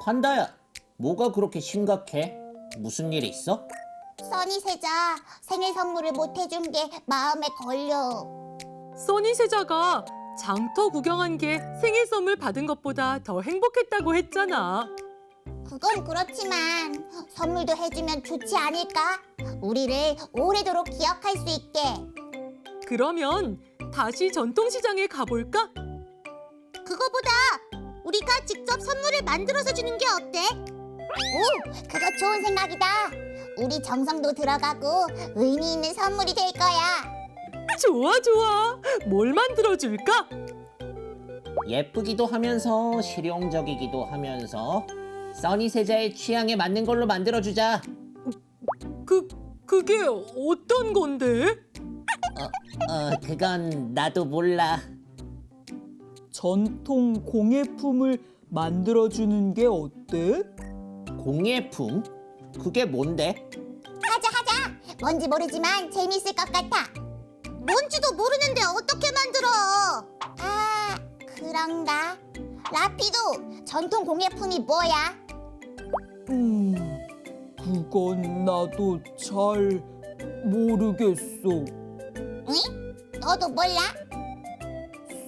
판다야, 뭐가 그렇게 심각해? 무슨 일 있어? 써니 세자 생일 선물을 못 해준 게 마음에 걸려. 써니 세자가 장터 구경한 게 생일 선물 받은 것보다 더 행복했다고 했잖아. 그건 그렇지만 선물도 해주면 좋지 않을까? 우리를 오래도록 기억할 수 있게. 그러면 다시 전통시장에 가볼까? 그거보다 우리가 직접 선물을 만들어서 주는 게 어때? 오, 그거 좋은 생각이다. 우리 정성도 들어가고 의미 있는 선물이 될 거야. 좋아, 좋아. 뭘 만들어줄까? 예쁘기도 하면서 실용적이기도 하면서 써니 세자의 취향에 맞는 걸로 만들어주자. 그게 어떤 건데? 그건 나도 몰라. 전통 공예품을 만들어주는 게 어때? 공예품? 그게 뭔데? 하자. 뭔지 모르지만 재밌을 것 같아. 뭔지도 모르는데 어떻게 만들어? 아, 그런가? 라피도 전통 공예품이 뭐야? 그건 나도 잘 모르겠어. 응? 너도 몰라?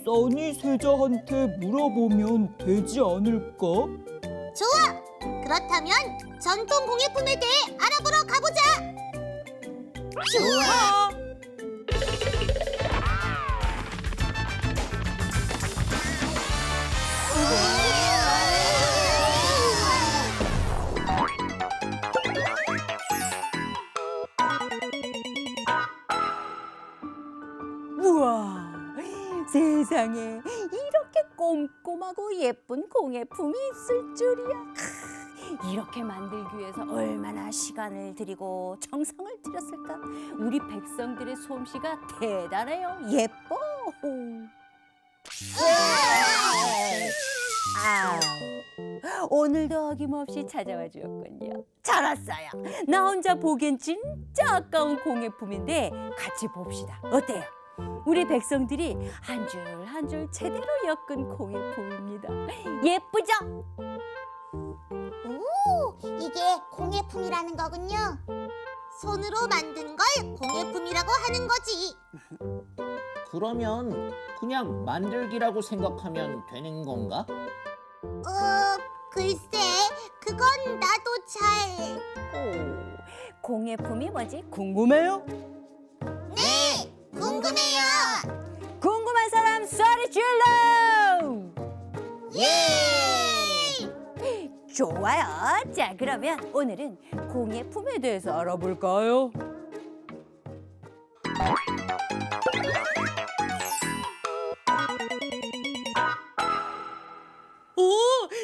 써니 세자한테 물어보면 되지 않을까? 좋아! 그렇다면 전통 공예품에 대해 알아보러 가보자! 좋아! 우와, 세상에 이렇게 꼼꼼하고 예쁜 공예품이 있을 줄이야. 이렇게 만들기 위해서 얼마나 시간을 들이고 정성을 들였을까? 우리 백성들의 솜씨가 대단해요. 예뻐. 오늘도 어김없이 찾아와 주었군요. 잘 왔어요. 나 혼자 보기엔 진짜 아까운 공예품인데 같이 봅시다. 어때요? 우리 백성들이 한 줄 한 줄 제대로 엮은 공예품입니다. 예쁘죠? 오, 이게 공예품이라는 거군요. 손으로 만든 걸 공예품이라고 하는 거지. 그러면 그냥 만들기라고 생각하면 되는 건가? 글쎄, 그건 나도 잘... 공예품이 뭐지? 궁금해요? 네, 궁금해요. 궁금한 사람 소리 질러! 예! 좋아요. 자, 그러면 오늘은 공예품에 대해서 알아볼까요? 오,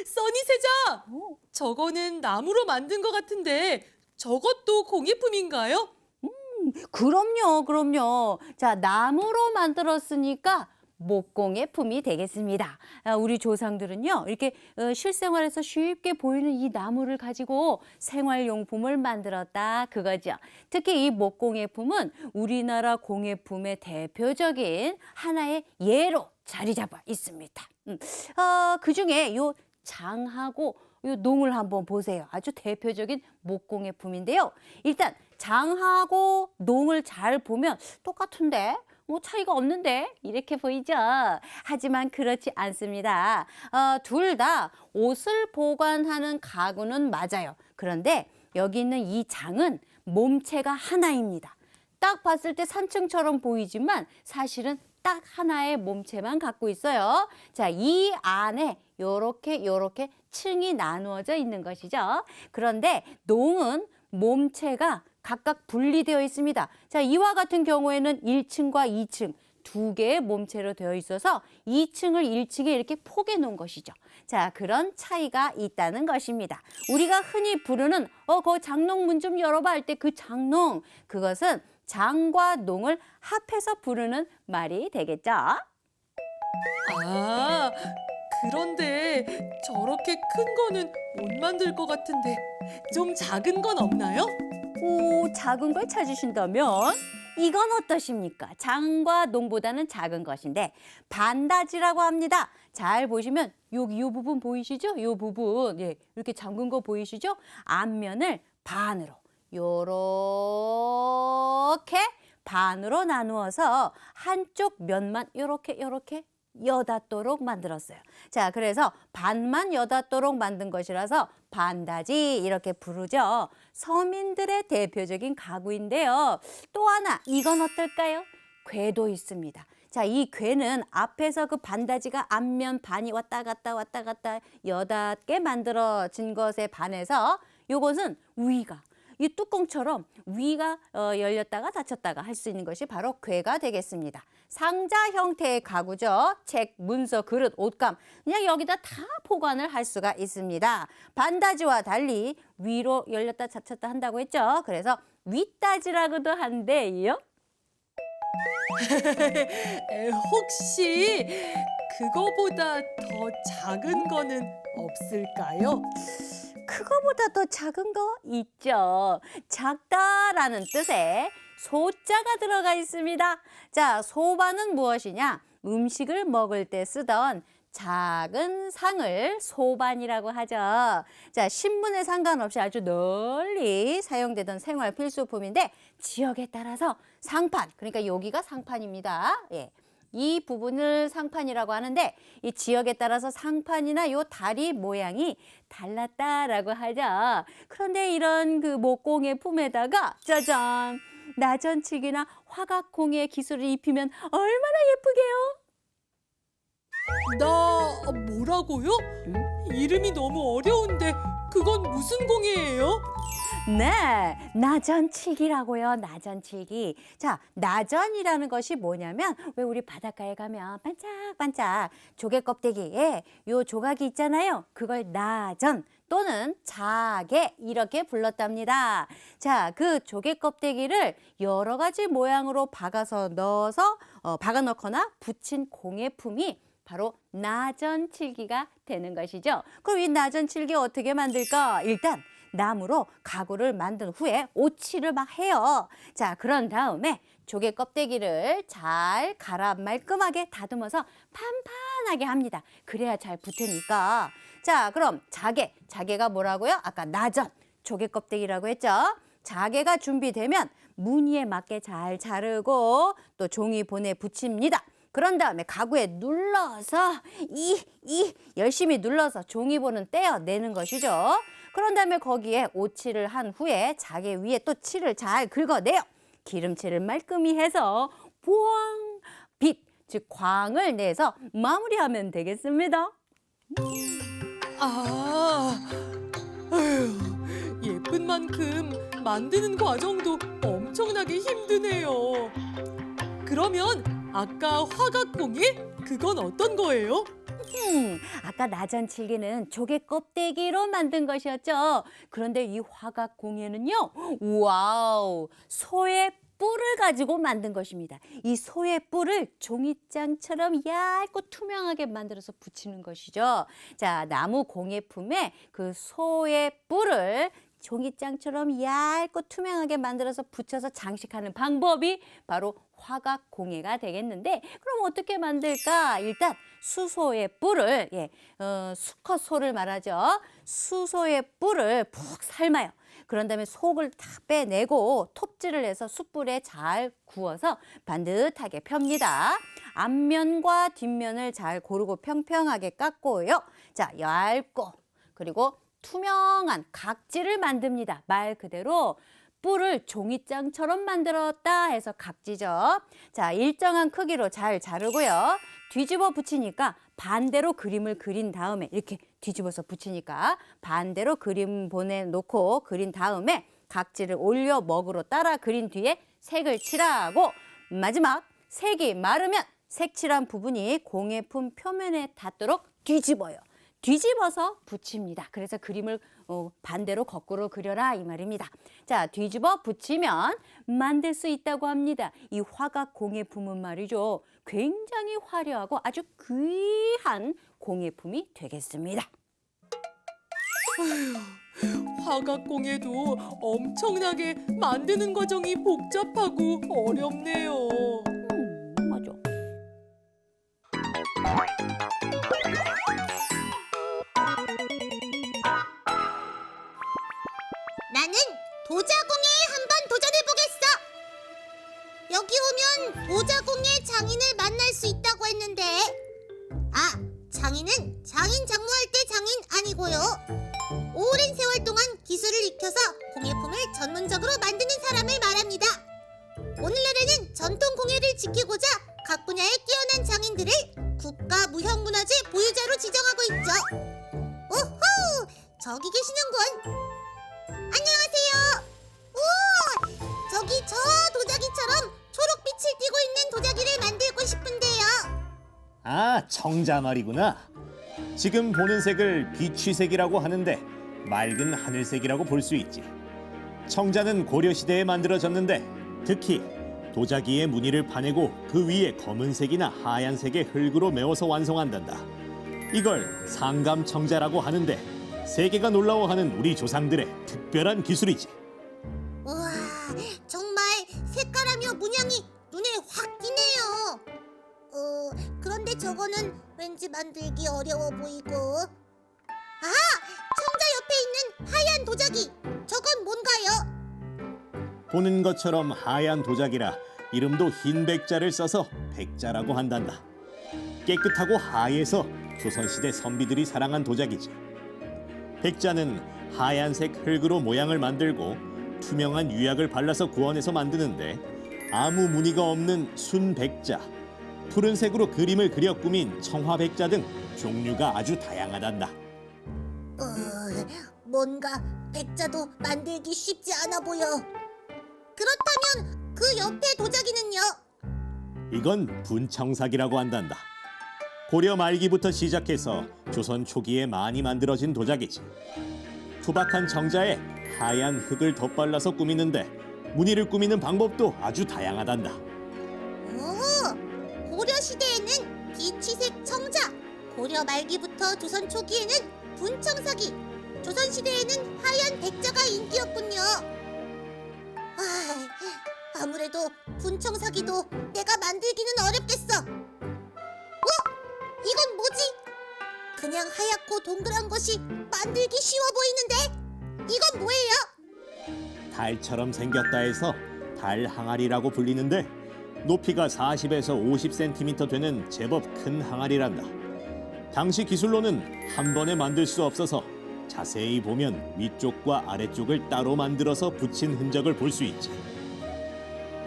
써니 세자! 저거는 나무로 만든 것 같은데 저것도 공예품인가요? 그럼요. 자, 나무로 만들었으니까 목공예품이 되겠습니다. 우리 조상들은요, 이렇게 실생활에서 쉽게 보이는 이 나무를 가지고 생활용품을 만들었다 그거죠. 특히 이 목공예품은 우리나라 공예품의 대표적인 하나의 예로 자리 잡아 있습니다. 그중에 요 장하고 요 농을 한번 보세요. 아주 대표적인 목공예품인데요. 일단 장하고 농을 잘 보면 똑같은데 뭐 차이가 없는데 이렇게 보이죠? 하지만 그렇지 않습니다. 둘 다 옷을 보관하는 가구는 맞아요. 그런데 여기 있는 이 장은 몸체가 하나입니다. 딱 봤을 때 산층처럼 보이지만 사실은 딱 하나의 몸체만 갖고 있어요. 자, 이 안에 요렇게 층이 나누어져 있는 것이죠. 그런데 농은 몸체가 각각 분리되어 있습니다. 자, 이와 같은 경우에는 1층과 2층 두 개의 몸체로 되어 있어서 2층을 1층에 이렇게 포개 놓은 것이죠. 자, 그런 차이가 있다는 것입니다. 우리가 흔히 부르는 그 장농 문 좀 열어봐 할 때 그 장농, 그것은 장과 농을 합해서 부르는 말이 되겠죠. 아, 그런데 저렇게 큰 거는 못 만들 것 같은데 좀 작은 건 없나요? 작은 걸 찾으신다면 이건 어떠십니까? 장과 농보다는 작은 것인데 반다지라고 합니다. 잘 보시면 여기 이 부분 보이시죠? 이 부분 예, 이렇게 잠근 거 보이시죠? 앞면을 반으로 요렇게 반으로 나누어서 한쪽 면만 요렇게 여닫도록 만들었어요. 자, 그래서 반만 여닫도록 만든 것이라서 반다지 이렇게 부르죠. 서민들의 대표적인 가구인데요. 또 하나 이건 어떨까요? 궤도 있습니다. 자, 이 궤는 앞에서 그 반다지가 앞면 반이 왔다 갔다 여닫게 만들어진 것에 반해서 요것은 위가 이 뚜껑처럼 위가 열렸다가 닫혔다가 할 수 있는 것이 바로 궤가 되겠습니다. 상자 형태의 가구죠. 책, 문서, 그릇, 옷감 그냥 여기다 다 보관을 할 수가 있습니다. 반다지와 달리 위로 열렸다 닫혔다 한다고 했죠. 그래서 윗다지라고도 한대요. 혹시 그거보다 더 작은 거는 없을까요? 그거보다 더 작은 거 있죠. 작다라는 뜻의 소자가 들어가 있습니다. 자, 소반은 무엇이냐? 음식을 먹을 때 쓰던 작은 상을 소반이라고 하죠. 자, 신문에 상관없이 아주 널리 사용되던 생활 필수품인데 지역에 따라서 상판, 그러니까 여기가 상판입니다. 예. 이 부분을 상판이라고 하는데 이 지역에 따라서 상판이나 요 다리 모양이 달랐다라고 하죠. 그런데 이런 그 목공의 품에다가 짜잔! 나전치기나 화각공예 기술을 입히면 얼마나 예쁘게요? 나 뭐라고요? 이름이 너무 어려운데 그건 무슨 공예예요? 네, 나전칠기라고요. 나전칠기. 자, 나전이라는 것이 뭐냐면 왜 우리 바닷가에 가면 반짝반짝 조개 껍데기에 요 조각이 있잖아요. 그걸 나전 또는 자개 이렇게 불렀답니다. 자, 그 조개 껍데기를 여러 가지 모양으로 박아서 넣어서 박아 넣거나 붙인 공예품이 바로 나전칠기가 되는 것이죠. 그럼 이 나전칠기 어떻게 만들까? 일단 나무로 가구를 만든 후에 오칠을 막 해요. 자, 그런 다음에 조개 껍데기를 잘 갈아 말끔하게 다듬어서 판판하게 합니다. 그래야 잘 붙으니까. 자, 그럼 자개가 뭐라고요? 아까 나전, 조개 껍데기라고 했죠. 자개가 준비되면 무늬에 맞게 잘 자르고 또 종이본에 붙입니다. 그런 다음에 가구에 눌러서 열심히 눌러서 종이본은 떼어내는 것이죠. 그런 다음에 거기에 오칠을 한 후에 자개 위에 또 칠을 잘 긁어내요. 기름칠을 말끔히 해서 보앙 빛, 즉 광을 내서 마무리하면 되겠습니다. 아휴, 예쁜 만큼 만드는 과정도 엄청나게 힘드네요. 그러면 아까 화각공예? 그건 어떤 거예요? 아까 나전칠기는 조개 껍데기로 만든 것이었죠. 그런데 이 화각공예는요, 와우, 소의 뿔을 가지고 만든 것입니다. 이 소의 뿔을 종이장처럼 얇고 투명하게 만들어서 붙이는 것이죠. 자, 나무 공예품에 그 소의 뿔을 종이장처럼 얇고 투명하게 만들어서 붙여서 장식하는 방법이 바로 화각공예가 되겠는데 그럼 어떻게 만들까? 일단 수소의 뿔을 수컷 소를 말하죠. 수소의 뿔을 푹 삶아요. 그런 다음에 속을 다 빼내고 톱질을 해서 숯불에 잘 구워서 반듯하게 펴니다. 앞면과 뒷면을 잘 고르고 평평하게 깎고요. 자, 얇고 그리고 투명한 각지를 만듭니다. 말 그대로 뿔을 종이장처럼 만들었다 해서 각지죠. 자, 일정한 크기로 잘 자르고요. 뒤집어 붙이니까 반대로 그림을 그린 다음에 이렇게 뒤집어서 붙이니까 반대로 그림 보내놓고 그린 다음에 각지를 올려 먹으로 따라 그린 뒤에 색을 칠하고 마지막 색이 마르면 색칠한 부분이 공예품 표면에 닿도록 뒤집어요. 뒤집어서 붙입니다. 그래서 그림을 반대로 거꾸로 그려라 이 말입니다. 자, 뒤집어 붙이면 만들 수 있다고 합니다. 이 화각 공예품은 말이죠. 굉장히 화려하고 아주 귀한 공예품이 되겠습니다. 화각공예도 엄청나게 만드는 과정이 복잡하고 어렵네요. 맞아. 나는 도자공예에 한번 도전해보겠어. 여기 오면 도자공예 장인을 만날 수 있다고 했는데, 아, 장인은 장인 장모할 때 장인 아니고요. 오랜 세월 동안 기술을 익혀서 공예품을 전문적으로 만드는 사람을 말합니다. 오늘날에는 전통 공예를 지키고자 각 분야에 뛰어난 장인들을 국가 무형문화재 보유자로 지정하고 있죠. 오호! 저기 계시는군. 안녕하세요. 우와! 저기 저 도자기처럼 초록빛을 띠고 있는 도자기를 만들고 싶은데요. 아, 청자 말이구나. 지금 보는 색을 비취색이라고 하는데 맑은 하늘색이라고 볼 수 있지. 청자는 고려시대에 만들어졌는데 특히 도자기의 무늬를 파내고 그 위에 검은색이나 하얀색의 흙으로 메워서 완성한단다. 이걸 상감청자라고 하는데 세계가 놀라워하는 우리 조상들의 특별한 기술이지. 우와, 정말 색깔하며 문양이 눈에 확 띄네요. 그런데 저거는 왠지 만들기 어려워 보이고. 아, 청자 옆에 있는 하얀 도자기. 저건 뭔가요? 보는 것처럼 하얀 도자기라 이름도 흰 백자를 써서 백자라고 한단다. 깨끗하고 하얘서 조선시대 선비들이 사랑한 도자기지. 백자는 하얀색 흙으로 모양을 만들고 투명한 유약을 발라서 구워내서 만드는데 아무 무늬가 없는 순백자, 푸른색으로 그림을 그려 꾸민 청화백자 등 종류가 아주 다양하단다. 뭔가 백자도 만들기 쉽지 않아 보여. 그렇다면 그 옆에 도자기는요? 이건 분청삭이라고 한단다. 고려 말기부터 시작해서 조선 초기에 많이 만들어진 도자기지. 투박한 청자에 하얀 흙을 덧발라서 꾸미는데 무늬를 꾸미는 방법도 아주 다양하단다. 오, 고려 시대에는 비취색 청자, 고려 말기부터 조선 초기에는 분청삭이, 조선 시대에는 하얀 백자가 인기였군요. 아무래도 분청삭이도 내가 만들기는 어렵겠어. 이건 뭐지? 그냥 하얗고 동그란 것이 만들기 쉬워 보이는데 이건 뭐예요? 달처럼 생겼다 해서 달 항아리라고 불리는데 높이가 40에서 50cm 되는 제법 큰 항아리란다. 당시 기술로는 한 번에 만들 수 없어서 자세히 보면 위쪽과 아래쪽을 따로 만들어서 붙인 흔적을 볼 수 있지.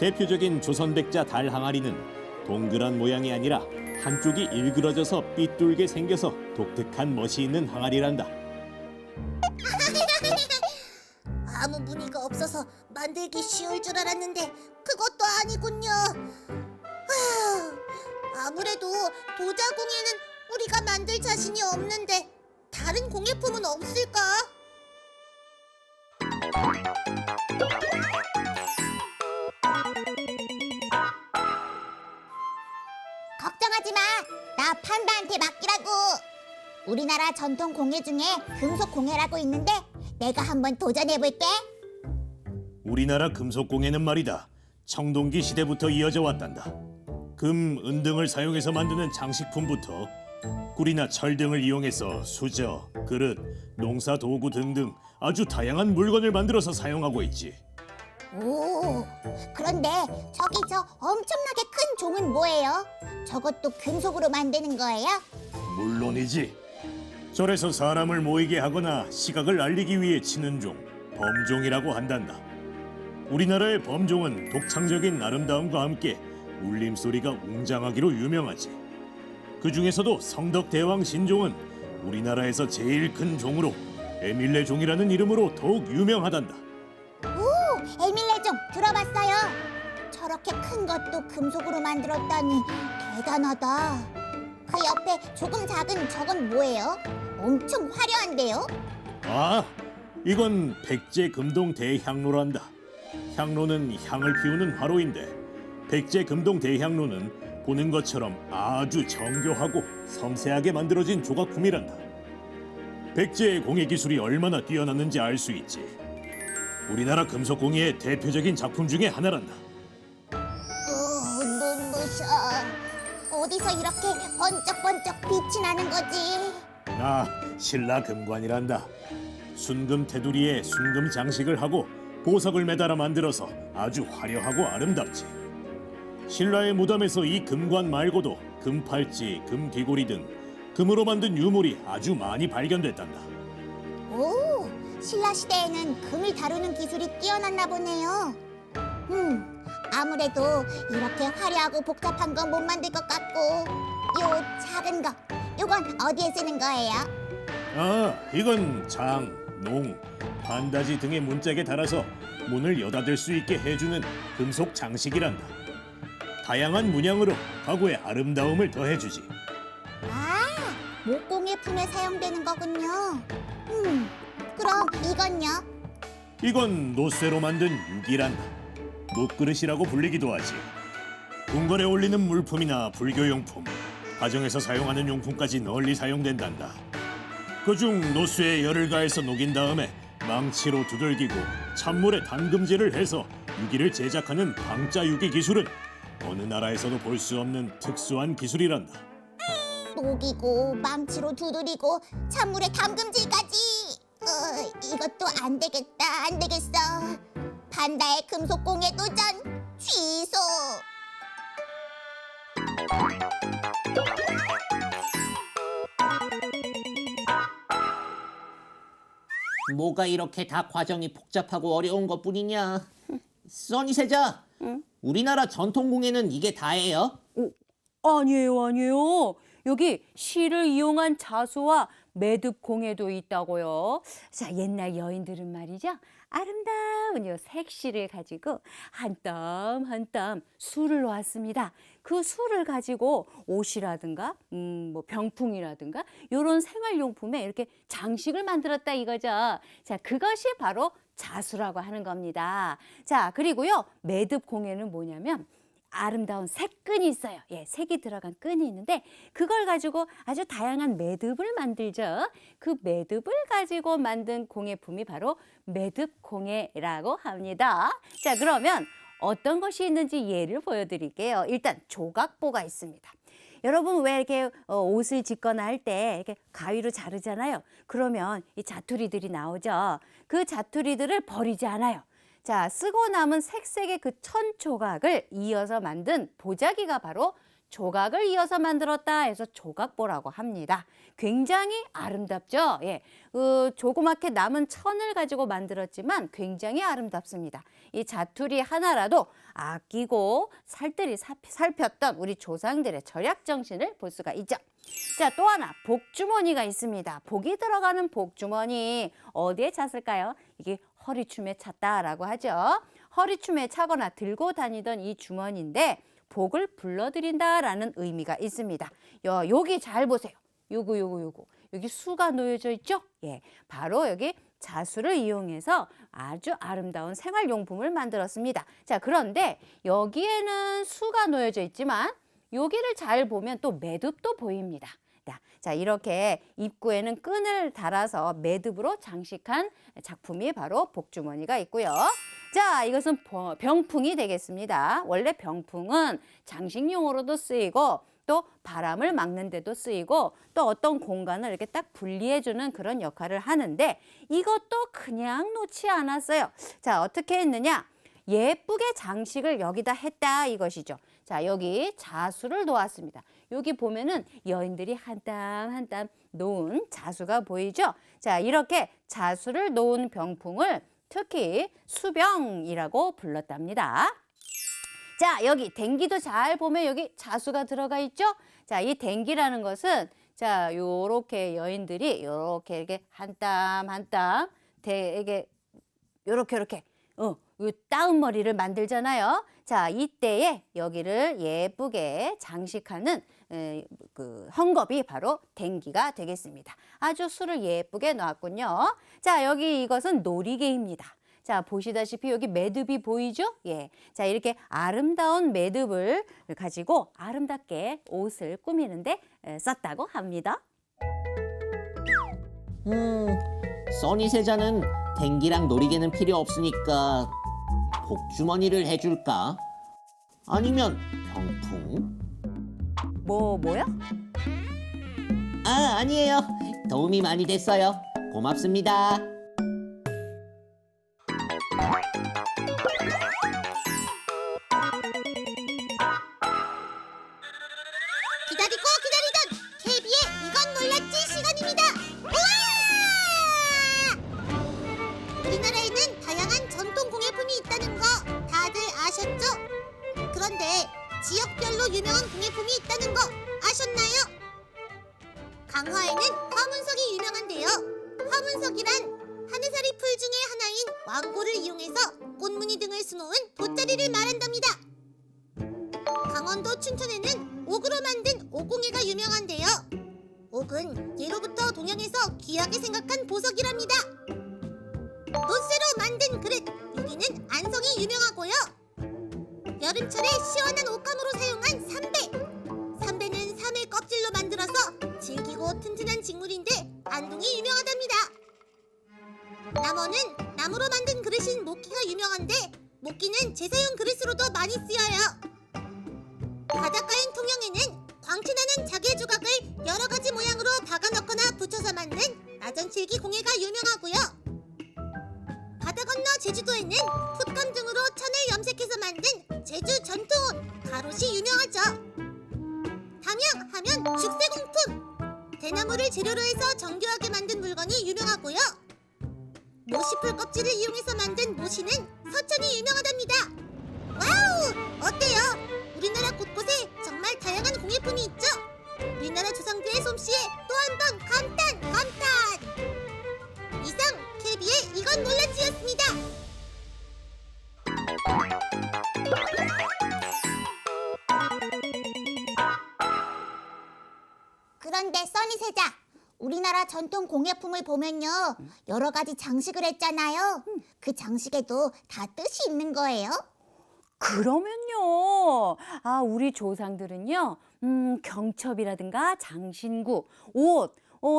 대표적인 조선백자 달 항아리는 동그란 모양이 아니라 한쪽이 일그러져서 삐뚤게 생겨서 독특한 멋이 있는 항아리란다. 아무 무늬가 없어서 만들기 쉬울 줄 알았는데 그것도 아니군요. 아무래도 도자공예는 우리가 만들 자신이 없는데 다른 공예품은 없을까? 걱정하지 마. 나 판다한테 맡기라고. 우리나라 전통 공예 중에 금속 공예라고 있는데 내가 한번 도전해볼게. 우리나라 금속공예는 말이다. 청동기 시대부터 이어져 왔단다. 금, 은 등을 사용해서 만드는 장식품부터 꿀이나 철 등을 이용해서 수저, 그릇, 농사 도구 등등 아주 다양한 물건을 만들어서 사용하고 있지. 오, 그런데 저기 저 엄청나게 큰 종은 뭐예요? 저것도 금속으로 만드는 거예요? 물론이지. 절에서 사람을 모이게 하거나 시각을 알리기 위해 치는 종, 범종이라고 한단다. 우리나라의 범종은 독창적인 아름다움과 함께 울림소리가 웅장하기로 유명하지. 그 중에서도 성덕대왕 신종은 우리나라에서 제일 큰 종으로 에밀레 종이라는 이름으로 더욱 유명하단다. 오, 에밀레종 들어봤어요. 저렇게 큰 것도 금속으로 만들었다니 대단하다. 그 옆에 조금 작은 저건 뭐예요? 엄청 화려한데요? 아, 이건 백제 금동 대향로란다. 향로는 향을 피우는 화로인데 백제 금동 대향로는 보는 것처럼 아주 정교하고 섬세하게 만들어진 조각품이란다. 백제의 공예 기술이 얼마나 뛰어났는지 알 수 있지. 우리나라 금속 공예의 대표적인 작품 중에 하나란다. 눈부셔. 어디서 이렇게 번쩍번쩍 빛이 나는 거지? 아, 신라 금관이란다. 순금 테두리에 순금 장식을 하고 보석을 매달아 만들어서 아주 화려하고 아름답지. 신라의 무덤에서 이 금관 말고도 금팔찌, 금귀고리 등 금으로 만든 유물이 아주 많이 발견됐단다. 오, 신라 시대에는 금을 다루는 기술이 뛰어났나 보네요. 아무래도 이렇게 화려하고 복잡한 건 못 만들 것 같고, 요 작은 거, 요건 어디에 쓰는 거예요? 아, 이건 장, 농, 반다지 등의 문짝에 달아서 문을 여닫을 수 있게 해주는 금속 장식이란다. 다양한 문양으로 가구의 아름다움을 더해주지. 아, 목공예품에 사용되는 거군요. 그럼 이건요? 이건 노쇠로 만든 유기란다. 목그릇이라고 불리기도 하지. 궁궐에 올리는 물품이나 불교용품, 가정에서 사용하는 용품까지 널리 사용된단다. 그중 노쇠에 열을 가해서 녹인 다음에 망치로 두들기고 찬물에 담금질을 해서 유기를 제작하는 방자 유기 기술은 어느 나라에서도 볼 수 없는 특수한 기술이란다. 녹이고 망치로 두드리고 찬물에 담금질까지. 이것도 안 되겠다, 안 되겠어. 판다의 금속공예 도전 취소. 뭐가 이렇게 다 과정이 복잡하고 어려운 것뿐이냐? 써니세자, 우리나라 전통 공예는 이게 다예요? 아니에요. 여기 실을 이용한 자수와 매듭 공예도 있다고요. 자, 옛날 여인들은 말이죠. 아름다운 요 색실을 가지고 한 땀 한 땀 술을 놓았습니다. 그 술을 가지고 옷이라든가 뭐 병풍이라든가 이런 생활용품에 이렇게 장식을 만들었다 이거죠. 자, 그것이 바로 자수라고 하는 겁니다. 자, 그리고요. 매듭 공예는 뭐냐면 아름다운 색끈이 있어요. 예, 색이 들어간 끈이 있는데 그걸 가지고 아주 다양한 매듭을 만들죠. 그 매듭을 가지고 만든 공예품이 바로 매듭 공예라고 합니다. 자, 그러면 어떤 것이 있는지 예를 보여드릴게요. 일단 조각보가 있습니다. 여러분 왜 이렇게 옷을 짓거나 할 때 이렇게 가위로 자르잖아요. 그러면 이 자투리들이 나오죠. 그 자투리들을 버리지 않아요. 자, 쓰고 남은 색색의 그 천조각을 이어서 만든 보자기가 바로 조각을 이어서 만들었다 해서 조각보라고 합니다. 굉장히 아름답죠? 예, 조그맣게 남은 천을 가지고 만들었지만 굉장히 아름답습니다. 이 자투리 하나라도 아끼고 살뜰히 살폈던 우리 조상들의 절약 정신을 볼 수가 있죠. 자, 또 하나 복주머니가 있습니다. 복이 들어가는 복주머니 어디에 찼을까요? 이게 허리춤에 찼다라고 하죠. 허리춤에 차거나 들고 다니던 이 주머니인데 복을 불러들인다라는 의미가 있습니다. 여기 잘 보세요. 요거. 여기 수가 놓여져 있죠? 예, 바로 여기 자수를 이용해서 아주 아름다운 생활용품을 만들었습니다. 자, 그런데 여기에는 수가 놓여져 있지만 여기를 잘 보면 또 매듭도 보입니다. 자, 이렇게 입구에는 끈을 달아서 매듭으로 장식한 작품이 바로 복주머니가 있고요. 자, 이것은 병풍이 되겠습니다. 원래 병풍은 장식용으로도 쓰이고 또 바람을 막는 데도 쓰이고 또 어떤 공간을 이렇게 딱 분리해주는 그런 역할을 하는데 이것도 그냥 놓지 않았어요. 자, 어떻게 했느냐? 예쁘게 장식을 여기다 했다 이것이죠. 자, 여기 자수를 놓았습니다. 여기 보면은 여인들이 한 땀 한 땀 놓은 자수가 보이죠? 자, 이렇게 자수를 놓은 병풍을 특히 수병이라고 불렀답니다. 자, 여기 댕기도 잘 보면 여기 자수가 들어가 있죠? 자, 이 댕기라는 것은 자, 요렇게 여인들이 이렇게 한 땀 한 땀 되게 요렇게 요 따은 머리를 만들잖아요. 자, 이때에 여기를 예쁘게 장식하는 그 헝겊이 바로 댕기가 되겠습니다. 아주 수를 예쁘게 놨군요. 자, 여기 이것은 놀이개입니다. 자, 보시다시피 여기 매듭이 보이죠? 예. 자, 이렇게 아름다운 매듭을 가지고 아름답게 옷을 꾸미는데 썼다고 합니다. 써니세자는 댕기랑 놀이개는 필요 없으니까 복주머니를 해줄까? 아니면 병풍? 뭐요? 아, 아니에요. 도움이 많이 됐어요. 고맙습니다. 기다리고 기다리던 KB의 이건 몰랐지 시간입니다. 우와! 우리나라에는 다양한 전통 공예품이 있다는 거 다들 아셨죠? 그런데 지역별로 유명한 공예품이 있다는 거 아셨나요? 강화에는 화문석이 유명한데요. 화문석이란 하늘살이 풀 중에 하나인 왕고를 이용해서 꽃무늬 등을 수놓은 돗자리를 말한답니다. 강원도 춘천에는 옥으로 만든 옥공예가 유명한데요. 옥은 예로부터 동양에서 귀하게 생각한 보석이랍니다. 노쇠로 만든 그릇, 유리는 안성이 유명하고요. 여름철에 시원한 옷감으로 사용한 삼배. 삼배는 삼의 껍질로 만들어서 질기고 튼튼한 직물인데 안동이 유명하답니다. 남원은 나무로 만든 그릇인 목기가 유명한데 목기는 제사용 그릇으로도 많이 쓰여요. 바닷가인 통영에는 광채나는 자개 조각을 여러 가지 모양으로 박아 넣거나 붙여서 만든 나전칠기 공예가 유명하고요. 바다 건너 제주도에는 풋감 등으로 천을 염색해서 만든 제주 전통옷 가롯이 유명하죠. 담양 하면 죽새공품, 대나무를 재료로 해서 정교하게 만든 물건이 유명하고요. 모시풀 껍질을 이용해서 만든 모시는 서천이 유명하답니다. 와우! 어때요? 우리나라 곳곳에 정말 다양한 공예품이 있죠? 우리나라 조상들의 솜씨에 또 한 번 감탄! 이상 KB의 이건 몰랐지였습니다. 그런데 써니세자, 우리나라 전통 공예품을 보면요, 여러 가지 장식을 했잖아요. 그 장식에도 다 뜻이 있는 거예요? 그러면요. 우리 조상들은요, 경첩이라든가 장신구, 옷,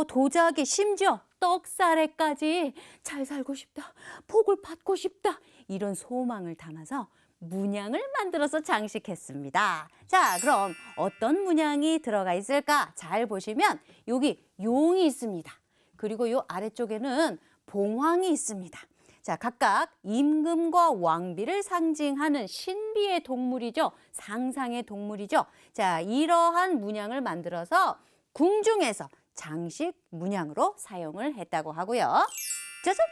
도자기, 심지어 떡사래까지 잘 살고 싶다, 복을 받고 싶다, 이런 소망을 담아서 문양을 만들어서 장식했습니다. 자, 그럼 어떤 문양이 들어가 있을까? 잘 보시면 여기 용이 있습니다. 그리고 요 아래쪽에는 봉황이 있습니다. 자, 각각 임금과 왕비를 상징하는 신비의 동물이죠. 상상의 동물이죠. 자, 이러한 문양을 만들어서 궁중에서 장식 문양으로 사용을 했다고 하고요. 짜잔!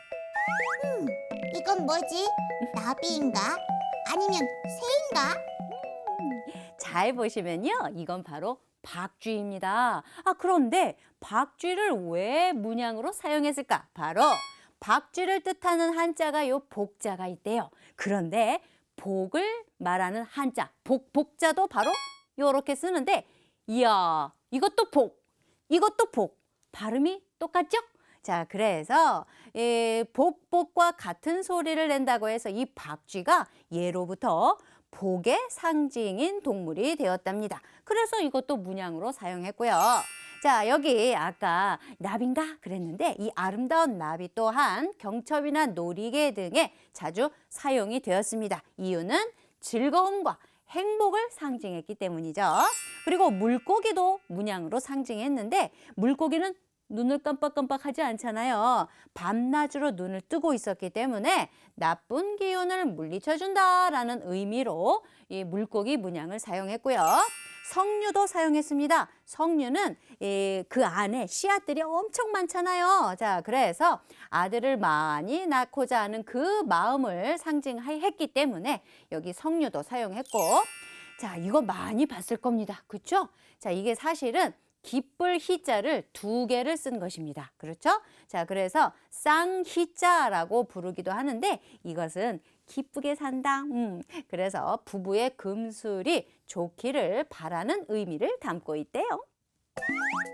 이건 뭐지? 나비인가? 아니면 새인가? 잘 보시면요, 이건 바로 박쥐입니다. 그런데 박쥐를 왜 문양으로 사용했을까? 바로 박쥐를 뜻하는 한자가 요 복자가 있대요. 그런데 복을 말하는 한자, 복자도 바로 요렇게 쓰는데, 이야, 이것도 이것도 복. 발음이 똑같죠? 자, 그래서 복과 같은 소리를 낸다고 해서 이 박쥐가 예로부터 복의 상징인 동물이 되었답니다. 그래서 이것도 문양으로 사용했고요. 자, 여기 아까 나비인가 그랬는데, 이 아름다운 나비 또한 경첩이나 놀이개 등에 자주 사용이 되었습니다. 이유는 즐거움과 행복을 상징했기 때문이죠. 그리고 물고기도 문양으로 상징했는데, 물고기는 눈을 깜빡깜빡하지 않잖아요. 밤낮으로 눈을 뜨고 있었기 때문에 나쁜 기운을 물리쳐준다라는 의미로 이 물고기 문양을 사용했고요. 석류도 사용했습니다. 석류는 그 안에 씨앗들이 엄청 많잖아요. 자, 그래서 아들을 많이 낳고자 하는 그 마음을 상징했기 때문에 여기 석류도 사용했고, 자, 이거 많이 봤을 겁니다. 그렇죠? 자, 이게 사실은 기쁠 희자를 2개를 쓴 것입니다. 그렇죠? 자, 그래서 쌍희자라고 부르기도 하는데, 이것은 기쁘게 산다. 그래서 부부의 금술이 좋기를 바라는 의미를 담고 있대요.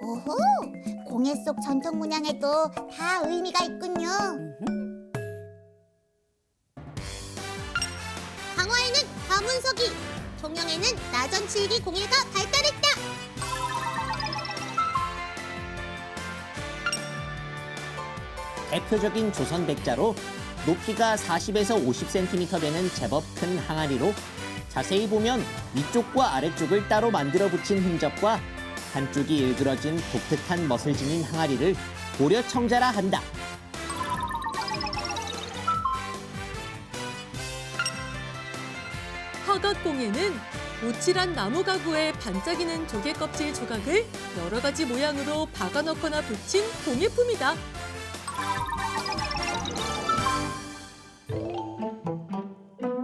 오호! 공예 속 전통 문양에도 다 의미가 있군요. 강화에는 화문석이, 통영에는 나전칠기 공예가 발달했다. 대표적인 조선 백자로 높이가 40에서 50cm 되는 제법 큰 항아리로 자세히 보면 위쪽과 아래쪽을 따로 만들어 붙인 흔적과 한쪽이 일그러진 독특한 멋을 지닌 항아리를 고려청자라 한다. 허덧공예는 오칠한 나무 가구에 반짝이는 조개 껍질 조각을 여러 가지 모양으로 박아 넣거나 붙인 공예품이다.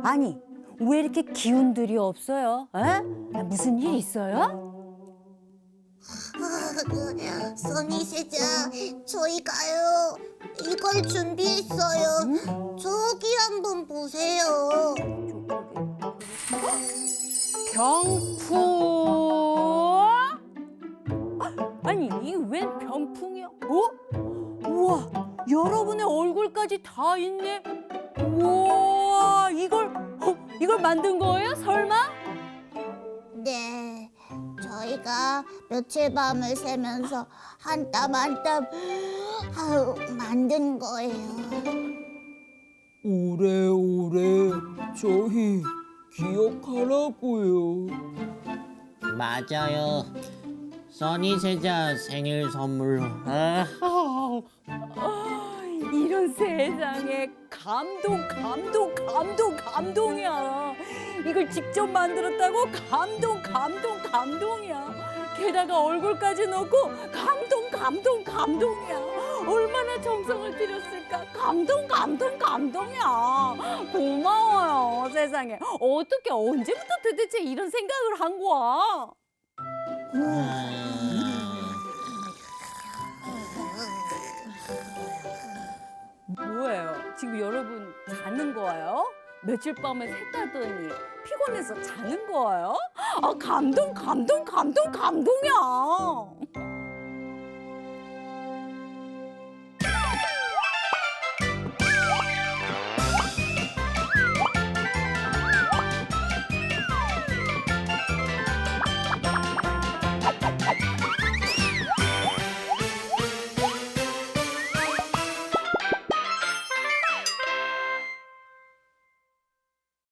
아니, 왜 이렇게 기운들이 없어요? 에? 무슨 일 있어요? 써니세자, 저희가요. 이걸 준비했어요. 저기 한번 보세요. 병풍? 아니, 이게 웬 병풍이야? 어? 우와, 여러분의 얼굴까지 다 있네. 우와, 이걸 만든 거예요? 설마? 네, 저희가 며칠 밤을 새면서 한 땀 한 땀 만든 거예요. 오래오래 저희 기억하라고요. 맞아요. 써니세자 생일 선물로. 이런 세상에 감동이야. 이걸 직접 만들었다고 감동이야. 게다가 얼굴까지 넣고 감동이야. 얼마나 정성을 들였을까. 감동이야. 고마워요, 세상에. 어떻게 언제부터 도대체 이런 생각을 한 거야? 뭐예요? 지금 여러분 자는 거예요? 며칠 밤에 샜다더니 피곤해서 자는 거예요? 아, 감동이야.